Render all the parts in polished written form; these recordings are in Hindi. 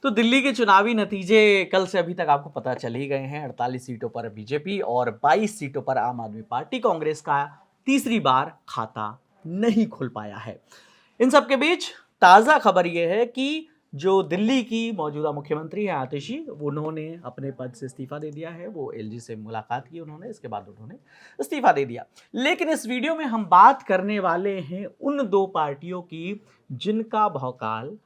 तो दिल्ली के चुनावी नतीजे कल से अभी तक आपको पता चल ही गए हैं। 48 सीटों पर बीजेपी और 22 सीटों पर आम आदमी पार्टी कांग्रेस का तीसरी बार खाता नहीं खुल पाया है। इन सब के बीच ताजा खबर यह है कि जो दिल्ली की मौजूदा मुख्यमंत्री है आतिशी, उन्होंने अपने पद से इस्तीफा दे दिया है। वो एलजी से मुलाकात की उन्होंने, इसके बाद उन्होंने इस्तीफा दे दिया। लेकिन इस वीडियो में हम बात करने वाले हैं उन दो पार्टियों की जिनका भौकाल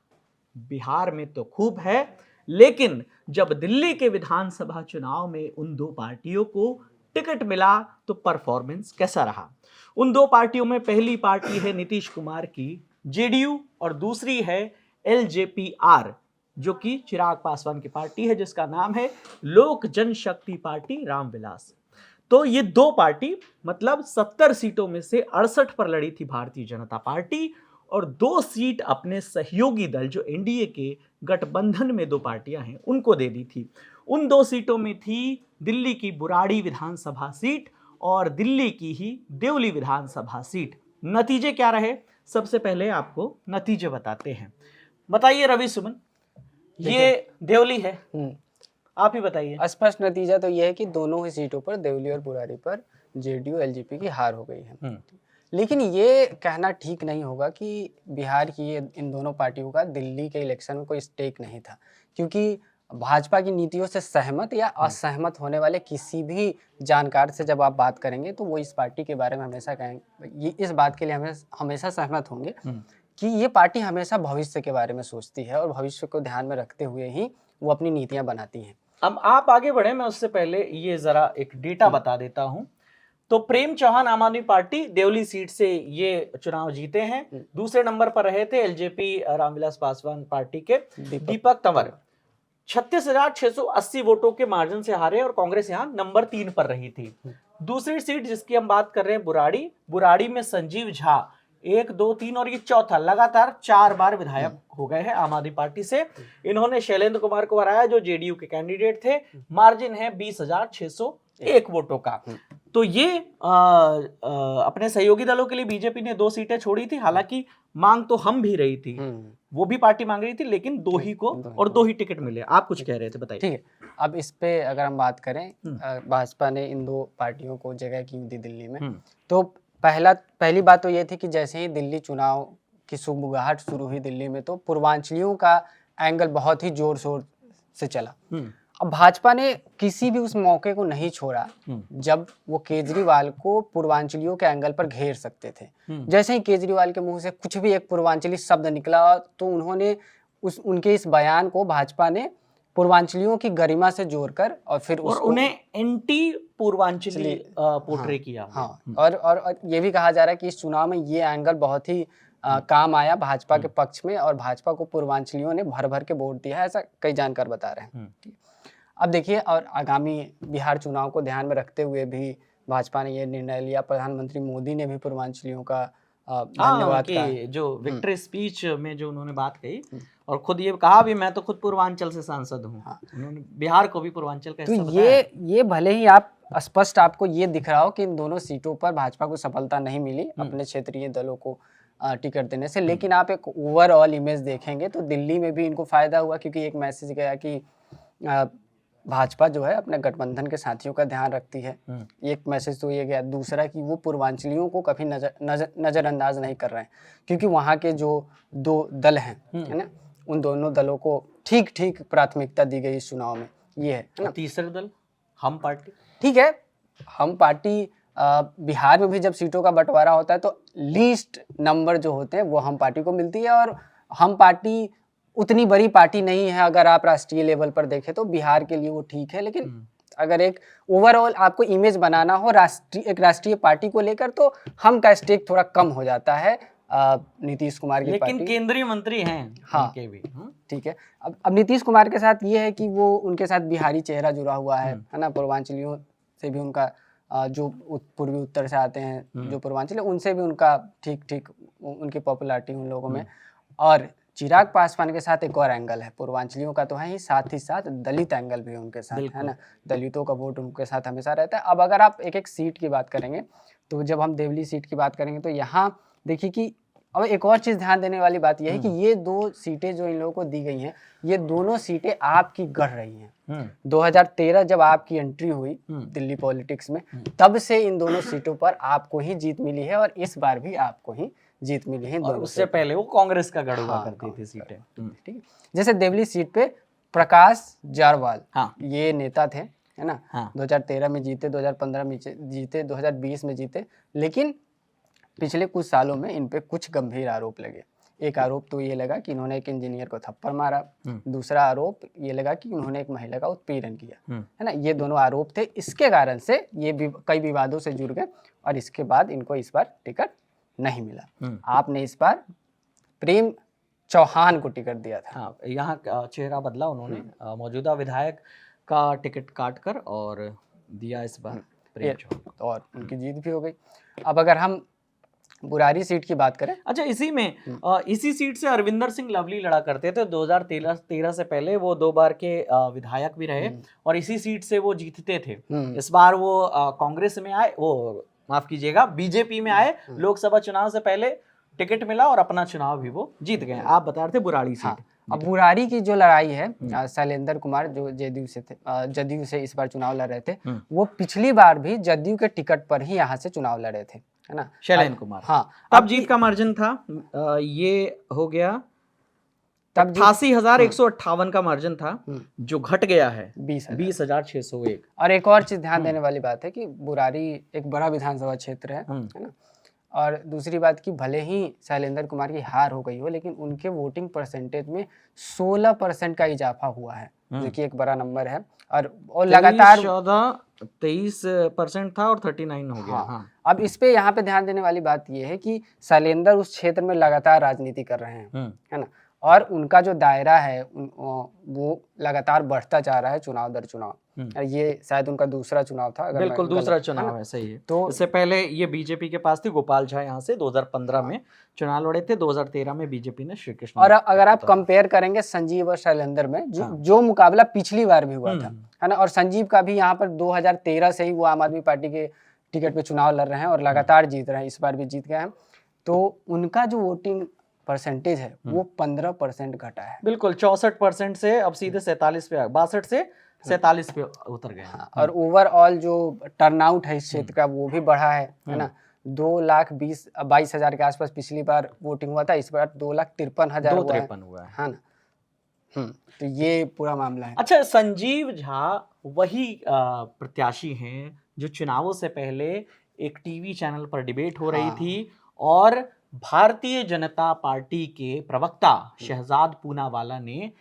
बिहार में तो खूब है, लेकिन जब दिल्ली के विधानसभा चुनाव में उन दो पार्टियों को टिकट मिला तो परफॉर्मेंस कैसा रहा। उन दो पार्टियों में पहली पार्टी है नीतीश कुमार की जेडीयू और दूसरी है एलजेपीआर, जो कि चिराग पासवान की पार्टी है, जिसका नाम है लोक जनशक्ति पार्टी रामविलास। तो ये दो पार्टी मतलब 70 सीटों में से 68 पर लड़ी थी भारतीय जनता पार्टी, और 2 सीट अपने सहयोगी दल जो एनडीए के गठबंधन में दो पार्टियां हैं उनको दे दी थी। उन 2 सीटों में थी दिल्ली की बुराड़ी विधानसभा सीट और दिल्ली की ही देवली विधानसभा सीट। नतीजे क्या रहे, सबसे पहले आपको नतीजे बताते हैं। बताइए रवि सुमन, ये देवली है, आप ही बताइए। स्पष्ट नतीजा तो यह है कि दोनों ही सीटों पर देवली और बुराड़ी पर जेडीयू एलजेपी की हार हो गई है। लेकिन ये कहना ठीक नहीं होगा कि बिहार की इन दोनों पार्टियों का दिल्ली के इलेक्शन में कोई स्टेक नहीं था, क्योंकि भाजपा की नीतियों से सहमत या असहमत होने वाले किसी भी जानकार से जब आप बात करेंगे तो वो इस पार्टी के बारे में हमेशा कहेंगे, ये इस बात के लिए हमेशा सहमत होंगे कि ये पार्टी हमेशा भविष्य के बारे में सोचती है और भविष्य को ध्यान में रखते हुए ही वो अपनी नीतियां बनाती हैं। अब आप आगे बढ़े, मैं उससे पहले ये जरा एक डेटा बता देता हूं। तो प्रेम चौहान आम आदमी पार्टी देवली सीट से ये चुनाव जीते हैं। दूसरे नंबर पर रहे थे एलजेपी रामविलास पासवान पार्टी के दीपक तंवर, 36,680 वोटों के मार्जिन से हारे और कांग्रेस यहां नंबर 3 पर रही थी। दूसरी सीट जिसकी हम बात कर रहे हैं बुराड़ी में संजीव झा 1, 2, 3 और ये चौथा, लगातार 4 बार विधायक हो गए हैं आम आदमी पार्टी से। इन्होंने शैलेंद्र कुमार को हराया जो जेडीयू के कैंडिडेट थे। मार्जिन है 20,601 वोटों का। तो ये अपने सहयोगी दलों के लिए बीजेपी ने 2 सीटें छोड़ी थी। हालांकि मांग तो हम भी रही थी, वो भी पार्टी मांग रही थी, लेकिन 2 ही को और 2 ही टिकट मिले। आप कुछ कह रहे थे, बताइए। ठीक है, अब इस पे अगर हम बात करें, भाजपा ने इन दो पार्टियों को जगह क्यों दी दिल्ली में, तो पहली बात तो ये थी कि जैसे ही दिल्ली चुनाव की सुगबुगाहट शुरू हुई दिल्ली में, तो पूर्वांचलियों का एंगल बहुत ही जोर शोर से चला। अब भाजपा ने किसी भी उस मौके को नहीं छोड़ा जब वो केजरीवाल को पूर्वांचलियों के एंगल पर घेर सकते थे। जैसे ही केजरीवाल के मुंह से कुछ भी एक पूर्वांचली शब्द निकला तो उन्होंने उनके इस बयान को भाजपा ने पूर्वांचलियों की गरिमा से जोड़कर और फिर उन्हें एंटी पूर्वांचली पोर्ट्रे किया। हाँ, और ये भी कहा जा रहा है कि इस चुनाव में ये एंगल बहुत ही काम आया भाजपा के पक्ष में और भाजपा को पूर्वांचलियों ने भर भर के वोट दिया है, ऐसा कई जानकार बता रहे हैं। अब देखिए, और आगामी बिहार चुनाव को ध्यान में रखते हुए भी भाजपा ने ये निर्णय लिया। प्रधानमंत्री मोदी ने भी पूर्वांचलियों का धन्यवाद कहा। जो विक्ट्री स्पीच में जो उन्होंने बात कही और खुद ये कहा भी, मैं तो खुद पूर्वांचल से सांसद हूँ। उन्होंने बिहार को भी पूर्वांचल का हिस्सा बताया। ये भले ही आप स्पष्ट आपको ये दिख रहा हो कि इन दोनों सीटों पर भाजपा को सफलता नहीं मिली अपने क्षेत्रीय दलों को टिकट देने से, लेकिन आप एक ओवरऑल इमेज देखेंगे तो दिल्ली में भी इनको फायदा हुआ, क्योंकि एक मैसेज गया कि भाजपा जो है अपने गठबंधन के साथियों का ध्यान रखती है। एक मैसेज तो ये गया। दूसरा कि वो पूर्वांचलियों को कभी नजरअंदाज नहीं कर रहे हैं, क्योंकि वहाँ के जो 2 दल हैं, है ना, उन दोनों दलों को ठीक प्राथमिकता दी गई इस चुनाव में। ये है ना। तीसरा दल हम पार्टी, ठीक है, हम पार्टी बिहार में भी जब सीटों का बंटवारा होता है तो लीस्ट नंबर जो होते हैं वो हम पार्टी को मिलती है, और हम पार्टी उतनी बड़ी पार्टी नहीं है। अगर आप राष्ट्रीय लेवल पर देखें तो बिहार के लिए वो ठीक है, लेकिन अगर एक ओवरऑल आपको इमेज बनाना हो एक राष्ट्रीय पार्टी को लेकर, तो हम का स्टेक थोड़ा कम हो जाता है नीतीश कुमार की पार्टी। लेकिन केंद्रीय मंत्री हैं। हाँ, उनके भी ठीक है। अब नीतीश कुमार के साथ ये है कि वो उनके साथ बिहारी चेहरा जुड़ा हुआ है ना। पूर्वांचलियों से भी उनका जो पूर्वी उत्तर से आते हैं जो पूर्वांचल, उनसे भी उनका ठीक उनकी पॉपुलैरिटी उन लोगों में। और चिराग पासवान के साथ एक और एंगल है, पूर्वांचलियों का तो है ही, साथ ही साथ दलित एंगल भी उनके साथ है ना। दलितों का वोट उनके साथ हमेशा रहता है। अब अगर आप एक सीट की बात करेंगे, तो जब हम देवली सीट की बात करेंगे तो यहाँ देखिए कि अब एक और चीज ध्यान देने वाली बात यह है कि ये 2 सीटें जो इन लोगों को दी गई हैं, ये दोनों सीटें आपकी गढ़ रही हैं। 2013 जब आपकी एंट्री हुई दिल्ली पॉलिटिक्स में, तब से इन दोनों सीटों पर आपको ही जीत मिली है और इस बार भी आपको ही जीत मिली है। और उससे पहले वो कांग्रेस का गढ़ हुआ हाँ, करती थी सीटें। ठीक है। जैसे देवली सीट पे प्रकाश जारवाल, हाँ, ये नेता थे, है ना। हाँ। 2013 में जीते, 2015 में जीते, 2020 में जीते, लेकिन पिछले कुछ सालों में इन पे कुछ गंभीर आरोप लगे। एक आरोप तो ये लगा कि इन्होंने एक इंजीनियर को थप्पड़ मारा, दूसरा आरोप ये लगा कि उन्होंने एक महिला का उत्पीड़न किया, है ना। ये दोनों आरोप थे, इसके कारण से ये कई विवादों से जुड़ गए और इसके बाद इनको इस बार टिकट नहीं मिला। आपने इस बार प्रेम चौहान को टिकट दिया था। हाँ, यहाँ चेहरा बदला उन्होंने, मौजूदा विधायक का टिकट काटकर और दिया इस बार प्रेम चौहान, और उनकी जीत भी हो गई। अब अगर हम बुरारी सीट की बात करें, अच्छा, इसी में इसी सीट से अरविंदर सिंह लवली लड़ा करते थे 2013 से पहले। वो 2 बार के विधायक भी रहे और इसी सीट से वो जीतते थे। इस बार वो कांग्रेस में आए, वो माफ कीजिएगा बीजेपी में आए, लोकसभा चुनाव से पहले टिकट मिला और अपना चुनाव भी वो जीत गए। आप बता रहे थे बुराड़ी सीट। अब बुराड़ी की जो लड़ाई है, शैलेंद्र कुमार जो जदयू से इस बार चुनाव लड़ रहे थे, वो पिछली बार भी जदयू के टिकट पर ही यहाँ से चुनाव लड़े थे, है ना, शैलेंद्र कुमार। हाँ, तब जीत का मार्जिन था, ये हो गया तब 88,158 का मार्जिन था, जो घट गया है 20,601। और एक और चीज ध्यान देने वाली बात है कि बुराड़ी एक बड़ा विधानसभा क्षेत्र है ना। और दूसरी बात कि भले ही शैलेंद्र कुमार की हार हो गई हो, लेकिन उनके वोटिंग परसेंटेज में 16% का इजाफा हुआ है, जो कि एक बड़ा नंबर है। और लगातार 23% था और 39 हो गया। हाँ। अब इस पे यहाँ पे ध्यान देने वाली बात यह है कि शैलेंद्र उस क्षेत्र में लगातार राजनीति कर रहे हैं, है ना, और उनका जो दायरा है वो लगातार बढ़ता जा रहा है चुनाव दर चुनाव। ये शायद उनका दूसरा चुनाव था, अगर बिल्कुल दूसरा चुनाव है, सही है। तो इससे पहले ये बीजेपी के पास थी, गोपाल झा यहाँ से 2015 में चुनाव लड़े थे, 2013 में बीजेपी ने श्री कृष्ण। और अगर आप कंपेयर करेंगे संजीव और शैलेंद्र में, जो मुकाबला पिछली बार भी हुआ था, है ना, और संजीव का भी यहाँ पर 2013 से ही वो आम आदमी पार्टी के टिकट पे चुनाव लड़ रहे हैं और लगातार जीत रहे हैं, इस बार भी जीत गए हैं। तो उनका जो वोटिंग परसेंटेज है वो 15% घटा है। बिल्कुल 64% से अब सीधे 47 पे, 62 से 47 पे उतर गए। और ओवरऑल जो टर्नआउट है इस क्षेत्र का वो भी बढ़ा है ना। 2,22,000 के आसपास पिछली बार वोटिंग हुआ था, इस बार 2,53,000 हुआ है ना। तो ये पूरा मामला है। अच्छा, संजीव झा वही प्रत्याशी हैं जो चुनावों से पहले एक टीवी चैनल पर डिबेट हो रही थी और भारतीय जनता पार्टी के प्रवक्ता शहजाद पूनावाला ने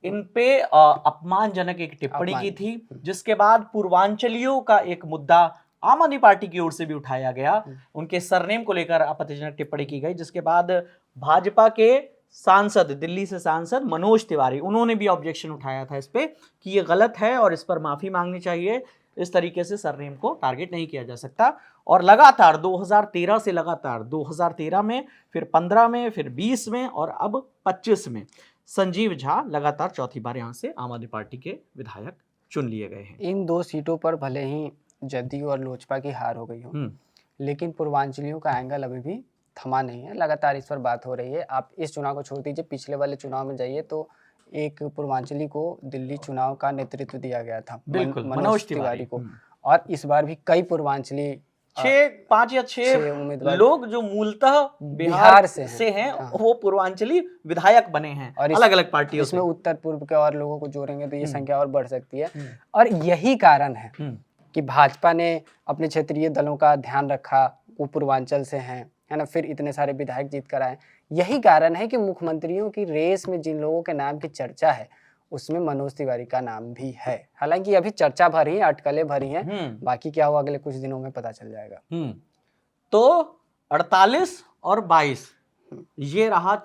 इन पे अपमानजनक एक टिप्पणी की थी, जिसके बाद पूर्वांचलियों का एक मुद्दा आम आदमी पार्टी की ओर से भी उठाया गया। उनके सरनेम को लेकर आपत्तिजनक टिप्पणी की गई, जिसके बाद भाजपा के सांसद, दिल्ली से सांसद मनोज तिवारी, उन्होंने भी ऑब्जेक्शन उठाया था इस पे कि ये गलत है और इस पर माफी मांगनी चाहिए, इस तरीके से सरनेम को टारगेट नहीं किया जा सकता। और लगातार 2013 से लगातार 2013 में, फिर 15 में, फिर 20 में और अब 25 में संजीव झा लगातार चौथी बार यहाँ से आम आदमी पार्टी के विधायक चुन लिए गए हैं। इन 2 सीटों पर भले ही जदयू और लोजपा की हार हो गई हो, लेकिन पूर्वांचलियों का एंगल अभी भी थमा नहीं है, लगातार इस पर बात हो रही है। आप इस चुनाव को छोड़ दीजिए, पिछले वाले चुनाव में जाइए तो एक पूर्वांचली को दिल्ली चुनाव का नेतृत्व दिया गया था, मनोज तिवारी को। और इस बार भी कई पूर्वांचली 5 या 6 उम्मीदवार लोग जो मूलतः बिहार से हैं वो पूर्वांचली विधायक बने हैं और अलग अलग पार्टियों से। इसमें उत्तर पूर्व के और लोगों को जोड़ेंगे तो ये संख्या और बढ़ सकती है। और यही कारण है कि भाजपा ने अपने क्षेत्रीय दलों का ध्यान रखा, वो पूर्वांचल से हैं, है ना, फिर इतने सारे विधायक जीत कर आए। यही कारण है कि मुख्यमंत्रियों की रेस में जिन लोगों के नाम की चर्चा है उसमें मनोज तिवारी का नाम भी है। हालांकि अभी चर्चा भरी है, अटकलें भरी हैं, बाकी क्या हुआ अगले कुछ दिनों में पता चल जाएगा। तो 48 और 22 ये रहा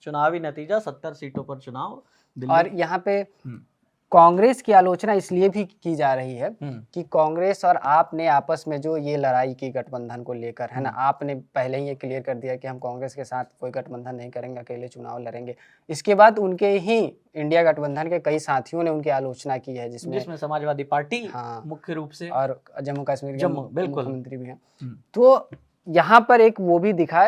चुनावी नतीजा, 70 सीटों पर चुनाव। और यहाँ पे कांग्रेस की आलोचना इसलिए भी की जा रही है कि कांग्रेस और आप ने आपस में जो ये लड़ाई की गठबंधन को लेकर, है ना, आपने पहले ही ये क्लियर कर दिया कि हम कांग्रेस के साथ कोई गठबंधन नहीं करेंगे, अकेले चुनाव लड़ेंगे। इसके बाद उनके ही इंडिया गठबंधन के कई साथियों ने उनकी आलोचना की है, जिसमें समाजवादी पार्टी मुख्य रूप से और जम्मू कश्मीर के मुख्यमंत्री भी हैं। तो यहाँ पर एक वो भी दिखा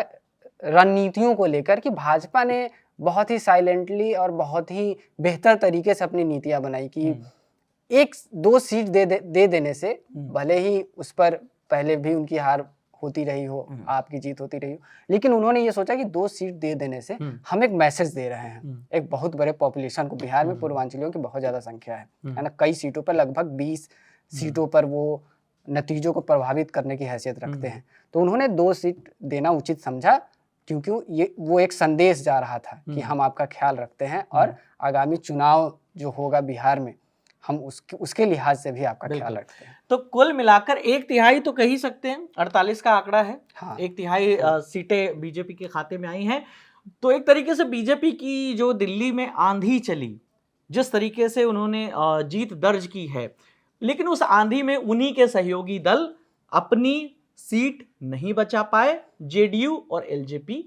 रणनीतियों को लेकर कि भाजपा ने बहुत ही साइलेंटली और बहुत ही बेहतर तरीके से अपनी नीतियां बनाई कि एक दो सीट दे देने से भले ही उस पर पहले भी उनकी हार होती रही हो, आपकी जीत होती रही हो, लेकिन उन्होंने ये सोचा कि 2 सीट दे देने से हम एक मैसेज दे रहे हैं एक बहुत बड़े पॉपुलेशन को। बिहार में पूर्वांचलियों की बहुत ज्यादा संख्या है ना, कई सीटों पर लगभग 20 सीटों पर वो नतीजों को प्रभावित करने की हैसियत रखते हैं। तो उन्होंने 2 सीट देना उचित समझा, क्योंकि वो एक संदेश जा रहा था कि हम आपका ख्याल रखते हैं और आगामी चुनाव जो होगा बिहार में हम उसके लिहाज से भी आपका ख्याल रखते हैं। तो कुल मिलाकर 1/3 तो कह ही सकते हैं, 48 का आंकड़ा है। हाँ। 1/3 सीटें बीजेपी के खाते में आई हैं। तो एक तरीके से बीजेपी की जो दिल्ली में आंधी चली, जिस तरीके से उन्होंने जीत दर्ज की है, लेकिन उस आंधी में उन्हीं के सहयोगी दल अपनी सीट नहीं बचा पाए, जेडीयू और एलजेपी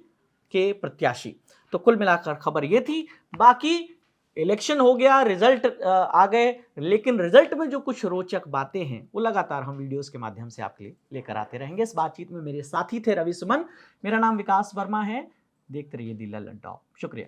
के प्रत्याशी। तो कुल मिलाकर खबर ये थी। बाकी इलेक्शन हो गया, रिजल्ट आ गए, लेकिन रिजल्ट में जो कुछ रोचक बातें हैं वो लगातार हम वीडियोस के माध्यम से आपके लिए लेकर आते रहेंगे। इस बातचीत में मेरे साथी थे रवि सुमन, मेरा नाम विकास वर्मा है। देखते रहिए दी लल्लन टॉप। शुक्रिया।